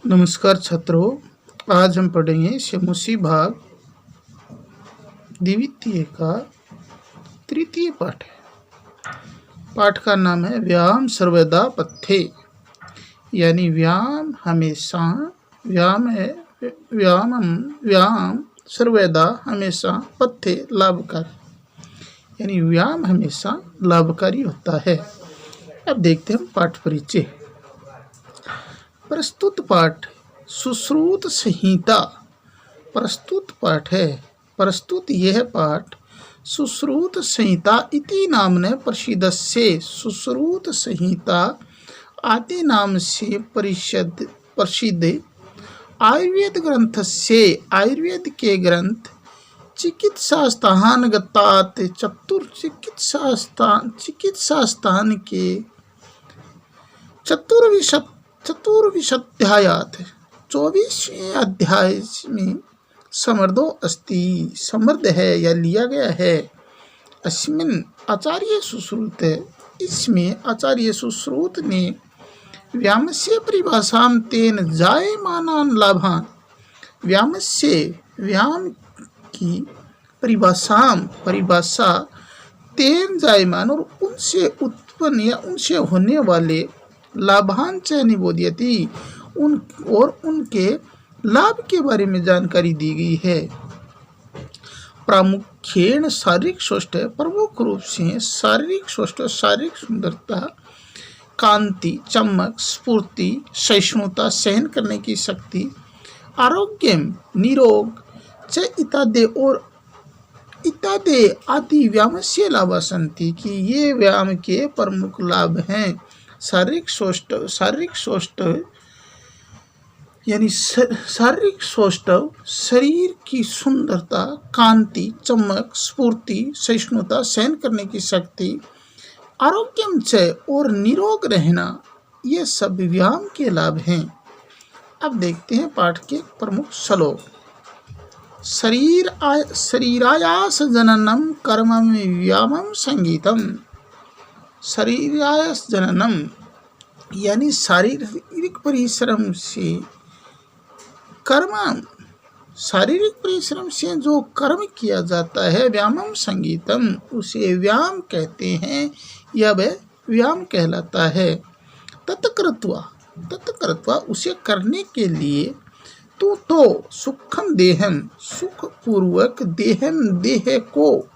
नमस्कार छात्रों, आज हम पढ़ेंगे शमुसी भाग द्वितीय का तृतीय पाठ है। पाठ का नाम है व्यायाम सर्वदा पथ्ये, यानी व्यायाम हमेशा व्यायाम सर्वदा हमेशा पथ्ये लाभकारी, यानी व्यायाम हमेशा लाभकारी होता है। अब देखते हैं पाठ परिचय। प्रस्तुत पाठ सुश्रुत संहिता प्रस्तुत पाठ है। प्रस्तुत यह पाठ सुश्रुत संहिता इति नामने प्रसिद्धस्य सुश्रुत संहिता आदि नाम से प्रसिद्ध आयुर्वेद ग्रंथ से आयुर्वेद के ग्रंथ चिकित्सास्थानगतात् चिकित्सास्थान के चतुर्विशत्यायात 24वें अध्याय में समर्थ है या लिया गया है। अस्मिन् आचार्य सुश्रुत, इसमें आचार्य सुश्रुत ने व्यामस्य परिभाषां तेन जायमानान् लाभान्, व्याम की परिभाषा तेन जायमान और उनसे उत्पन्न या उनसे होने वाले लाभान च निबोध्यति, और उनके लाभ के बारे में जानकारी दी गई है। प्रामुख्येन शारीरिक स्वस्थ, प्रमुख रूप से शारीरिक स्वस्थ, शारीरिक सुंदरता, कांति, चमक, स्फूर्ति, सहिष्णुता, सहन करने की शक्ति, आरोग्यम, निरोग च इत्यादि आदि व्यायाम से लाभ संति, कि ये व्यायाम के प्रमुख लाभ हैं। शारीरिक स्वस्थ यानी शारीरिक स्वस्थ, शरीर की सुंदरता, कांति, चमक, स्फूर्ति, सहिष्णुता, सहन करने की शक्ति, आरोग्यम च और निरोग रहना, ये सब व्यायाम के लाभ हैं। अब देखते हैं पाठ के प्रमुख श्लोक। शरीरायास जननम कर्मम व्यायामम संगीतम। शरीरायास जननम यानी शारीरिक परिश्रम से जो कर्म किया जाता है, व्यायामम संगीतम, उसे व्यायाम कहते हैं या वह व्यायाम कहलाता है। तत्कृत्वा उसे करने के लिए तो सुखम देहम, सुखपूर्वक देह को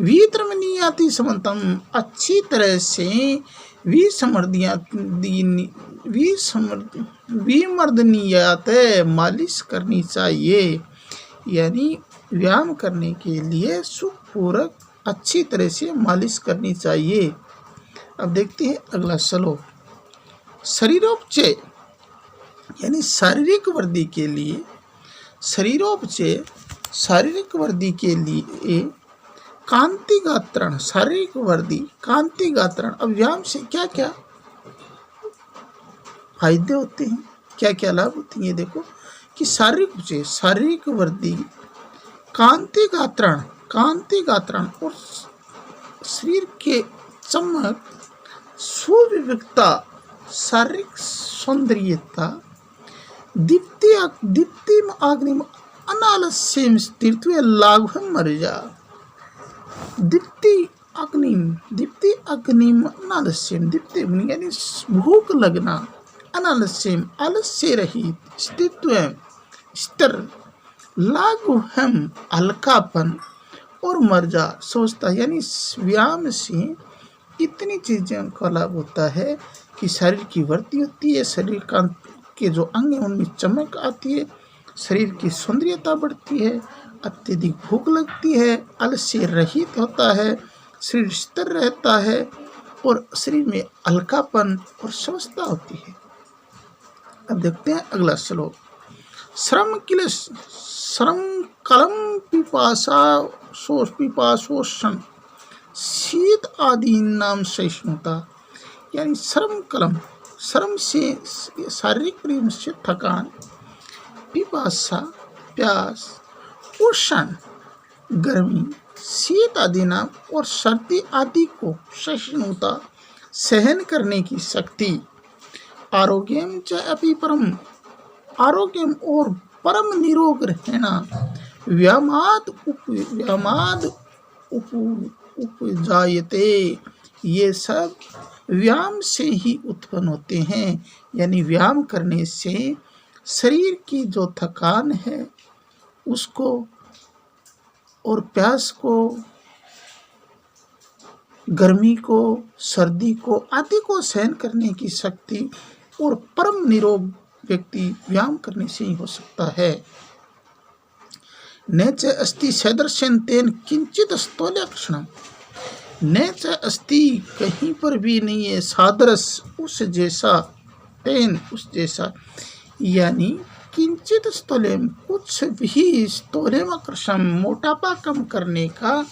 वित्रमनीयाति समन्तम, अच्छी तरह से विमर्दनीयात मालिश करनी चाहिए, यानी व्यायाम करने के लिए सुखपूर्वक अच्छी तरह से मालिश करनी चाहिए। अब देखते हैं अगला श्लोक। शरीरोपचय यानी शारीरिक वृद्धि के लिए, शारीरिक वृद्धि के लिए कांति गात्रण, शारीरिक वृद्धि, कांति गात्रण। अब व्यायाम से क्या क्या फायदे होते हैं, क्या क्या लाभ होते हैं, देखो कि शारीरिक वृद्धि, कांति गात्रण और शरीर के चमक, सुविवेकता, शारीरिक सौंदर्यता, दीप्तिम अग्निम अनालस्यम स्थित्वे लाघवम मर्जा। दीप्ति अग्निम अनालस्यम, दीप्ति यानी भूख लगना, अनालस्यम आलस्य रहित, स्थिर, लाघवम हल्कापन, और मर्जा सोचता, यानी व्यायाम से इतनी चीज़ों का लाभ होता है कि शरीर की वृद्धि होती है, शरीर के जो अंग हैं उनमें चमक आती है, शरीर की सौंदर्यता बढ़ती है, अत्यधिक भूख लगती है, आलस्य रहित होता है, शरीर स्थिर रहता है, और शरीर में हल्कापन और स्वस्थता होती है। अब देखते हैं अगला श्लोक। श्रम कलम पिपासोषण शीत आदि नाम सहिष्णुता, यानी श्रम से शारीरिक प्रेम से थकान, पिपासा प्यास, उष्ण गर्मी, शीत आदि नाम और सर्दी आदि को सहन करने की शक्ति, आरोग्यम च अपि परम, आरोग्यम और परम निरोग रहना। व्यामाद उपजायते, ये सब व्यायाम से ही उत्पन्न होते हैं। यानी व्यायाम करने से शरीर की जो थकान है उसको और प्यास को, गर्मी को, सर्दी को आदि को सहन करने की शक्ति और परम निरोग व्यक्ति व्यायाम करने से ही हो सकता है। न च अस्ति सदृशं तेन किंचित स्थूलक्षणम, न च अस्ति कहीं पर भी नहीं है, सादृश उस जैसा, तेन उस जैसा, यानी किंचित स्थूलम कुछ भी, स्थूलम कृशम मोटापा कम करने का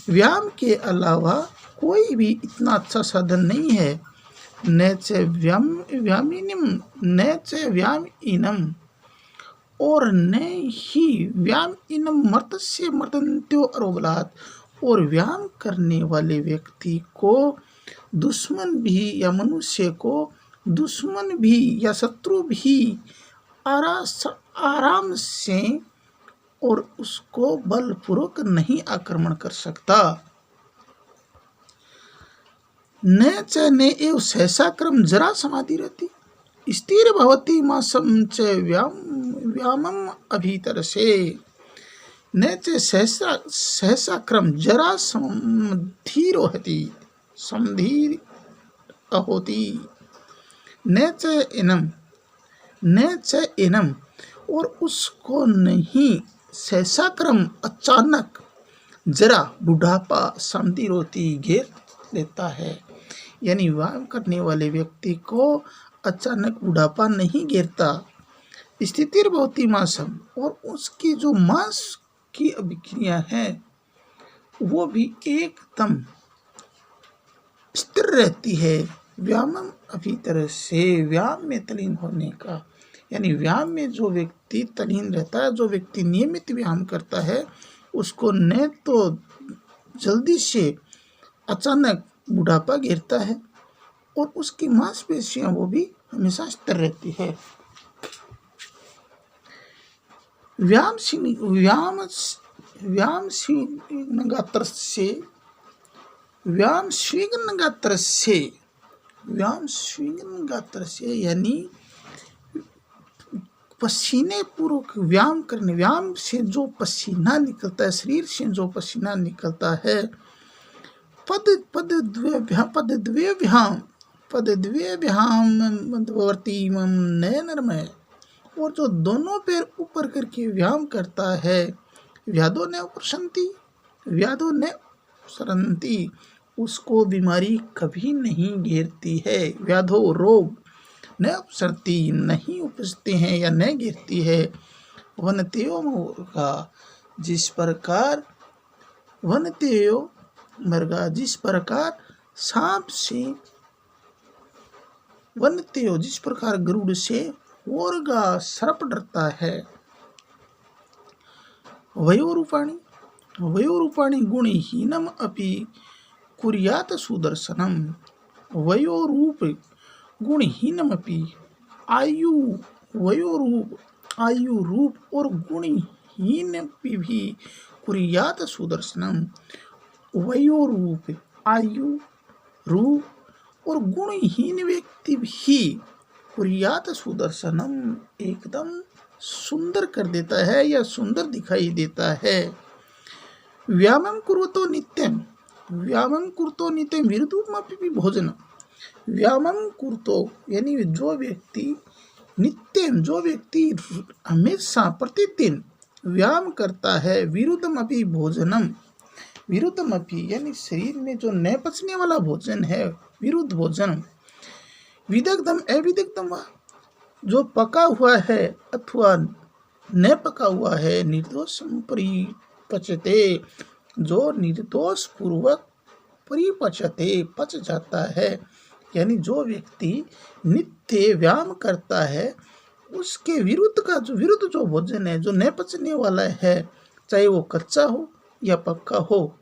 व्यायाम के अलावा कोई भी इतना अच्छा साधन नहीं है। न च व्यामिनम, न च व्यामिनम, और न ही व्यामिनम मर्तस्य मर्दन्त्यो अरोबलात्, और व्यायाम करने वाले व्यक्ति को दुश्मन भी या मनुष्य को दुश्मन भी या शत्रु भी आराम से और उसको बलपूर्वक नहीं आक्रमण कर सकता। न च ने एव सहसा क्रम जरा समाधि रहती, स्थिर भवती मासम च व्यामम अभीतर से। न च सहसा क्रम जरा समधीर होती, समधीर होती। न च इनम, और उसको नहीं सहसा क्रम अचानक, जरा बुढ़ापा समधीर होती घेर लेता है। यानी व्यायाम करने वाले व्यक्ति को अचानक बुढ़ापा नहीं घेरता। स्थितिर भवती मांसम, और उसकी जो मांस की अभिक्रिया है वो भी एकदम स्थिर रहती है। व्यायाम अभी तरह से व्यायाम में तलीन होने का, यानी व्यायाम में जो व्यक्ति तलीन रहता है, जो व्यक्ति नियमित व्यायाम करता है, उसको न तो जल्दी से अचानक बुढ़ापा घेरता है और उसकी मांसपेशियां वो भी हमेशा स्थिर रहती है। व्यायाम स्विंगात्र से यानी पसीने पूर्वक व्यायाम करने, व्यायाम से जो पसीना निकलता है, शरीर से जो पसीना निकलता है, पदद्वयभ्याम मध्यवर्ती नयनरमय, और जो दोनों पैर ऊपर करके व्यायाम करता है, व्याधो न उपसरन्ति, उसको बीमारी कभी नहीं घेरती है। व्याधो रोग न उपसरती, नहीं उपजते हैं या न घेरती है। वनतेयो मृगा, जिस प्रकार मृगा, जिस प्रकार सांप से, वनतेयो जिस प्रकार गरुड़ से ओरगा सर्प डरता है। वयोरूपाणि गुणहीनम अपि कुर्यात सुदर्शनम, वयोरूप गुणहीनम अपि, आयु रूप और गुणहीन भी कुर्यात सुदर्शनम। वयोरूप आयु रूप और गुणहीन व्यक्ति भी कुर्यात सुदर्शनम एकदम सुंदर कर देता है या सुंदर दिखाई देता है। व्यायामं कुरुतो नित्यं विरुद्धमपि भोजनम। व्यायामं कुरुतो यानी जो व्यक्ति नित्यं, जो व्यक्ति हमेशा प्रतिदिन व्यायाम करता है, विरुद्धमपि भोजनम, विरुद्धमपि यानी शरीर में जो न पचने वाला भोजन है, विरुद्ध भोजन। विदग्धम अविदग्धम, जो पका हुआ है अथवा न पका हुआ है, निर्दोषम परिपचते, जो निर्दोष पूर्वक परिपचते पच जाता है। यानी जो व्यक्ति नित्य व्यायाम करता है, उसके विरुद्ध जो भोजन है, जो न पचने वाला है, चाहे वो कच्चा हो या पक्का हो,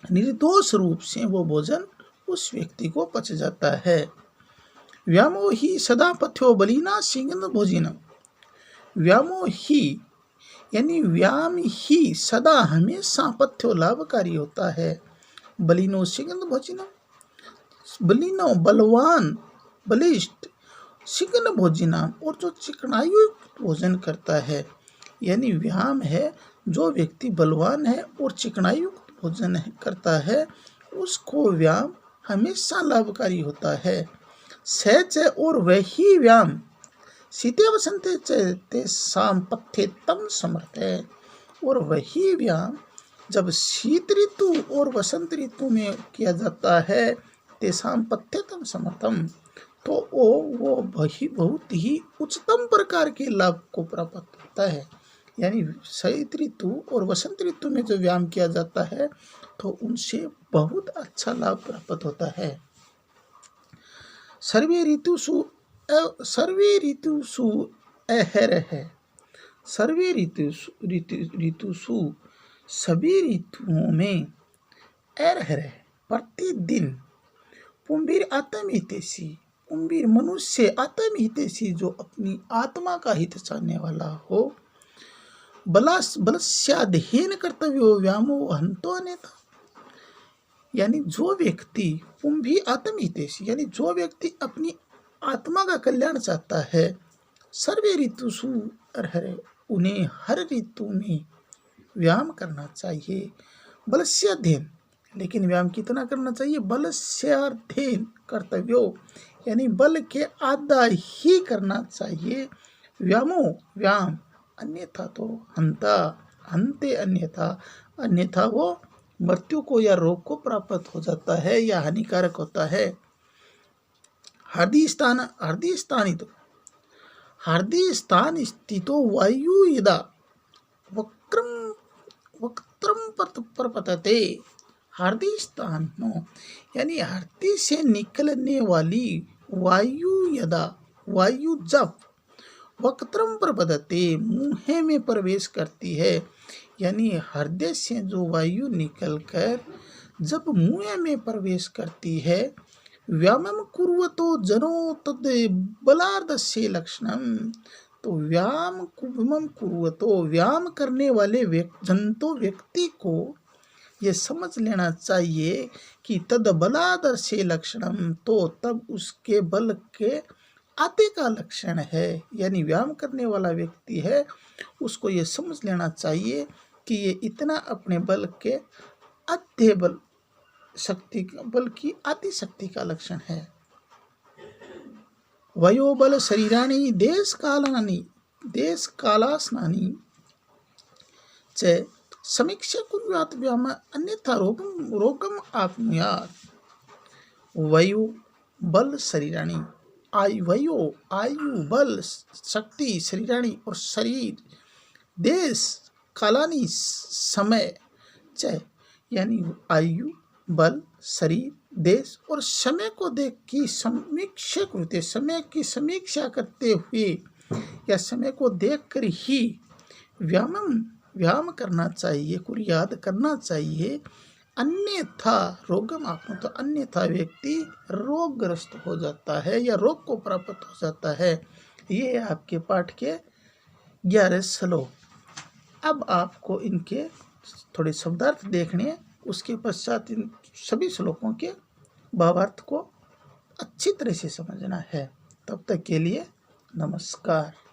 निर्दोष रूप से वो भोजन उस व्यक्ति को पच जाता है। व्यामो ही सदा पथ्यो बलिना सिंगन भोजिनम, व्यामो ही यानी व्यायाम ही सदा हमेशा पथ्यो लाभकारी होता है। बलिनो सिगंध भोजनम, बलिनो बलवान बलिष्ठ, सिगन भोजना और जो चिकनायु भोजन करता है, यानी व्यायाम है जो व्यक्ति बलवान है और चिकनायु भोजन करता है उसको व्यायाम हमेशा लाभकारी होता है। सहज और वही व्यायाम शीते वसंते ते शाम पथ्य तम समर्थ है, और वही व्यायाम जब शीत ऋतु और वसंत ऋतु में किया जाता है तेसाम पथ्यतम समर्थम, तो वो वही बहुत ही उच्चतम प्रकार के लाभ को प्राप्त होता है। यानी शीत ऋतु और वसंत ऋतु में जो व्यायाम किया जाता है तो उनसे बहुत अच्छा लाभ प्राप्त होता है। सर्वे ऋतुषु अहरः, सर्वे ऋतुषु सभी ऋतुओं में अहरः प्रतिदिन पुंबीर आत्महितैषी, पुंबीर मनुष्य आत्महितैषी जो अपनी आत्मा का हित चाहने वाला हो, बलस्याधीन कर्तव्यो व्यामो हंतो अन्यथा, यानी जो व्यक्ति पुंभी आत्महितैषी यानी जो व्यक्ति अपनी आत्मा का कल्याण चाहता है, सर्वे ऋतुषु अर्हरे उन्हें हर ऋतु में व्यायाम करना चाहिए। बलस्याध्ययन, लेकिन व्यायाम कितना करना चाहिए? बलस्याध्ययन कर्तव्यो यानी बल के आधा ही करना चाहिए। व्यामो व्यायाम, अन्यथा तो हंता हंते, अन्यथा वो मृत्यु को या रोग को प्राप्त हो जाता है या हानिकारक होता है। हार्दी स्थान स्थितो वायु यदा वक्त्रम प्रपतते, हार्दी स्थान यानी हार्दी से निकलने वाली वायु यदा, वायु जब वक्त्रम प्रपतते मुँह में प्रवेश करती है, यानी हृदय से जो वायु निकलकर जब मुँह में प्रवेश करती है, व्यायामं कुर्वतो जनो तद बलार्धस्य लक्षणम, तो व्यायाम कुर्वतो व्यायाम करने वाले व्यक्ति को ये समझ लेना चाहिए कि तद बलादर्शे लक्षणम, तो तब उसके बल के आते का लक्षण है। यानी व्यायाम करने वाला व्यक्ति है उसको ये समझ लेना चाहिए कि ये इतना अपने बल के आते बल शक्ति, बल की आती शक्ति का लक्षण है। वयोबल शरीराणि देश कालास्नानि च समीक्षा कुर्यात् व्यायाम अन्यथा रोगम आप्नुयात्। वयो बल शरीराणि, आयु बल शक्ति शरीराणि और शरीर, देश कालानि समय च यानी आयु बल शरीर देश और समय को देख की समीक्षा करते, समय की समीक्षा करते हुए या समय को देखकर ही व्यायाम करना चाहिए, कुर्याद करना चाहिए। अन्यथा रोगम आपनो, तो अन्यथा व्यक्ति रोगग्रस्त हो जाता है या रोग को प्राप्त हो जाता है। ये आपके पाठ के 11 श्लोक। अब आपको इनके थोड़े शब्दार्थ देखने, उसके पश्चात इन सभी श्लोकों के भावार्थ को अच्छी तरह से समझना है। तब तक के लिए नमस्कार।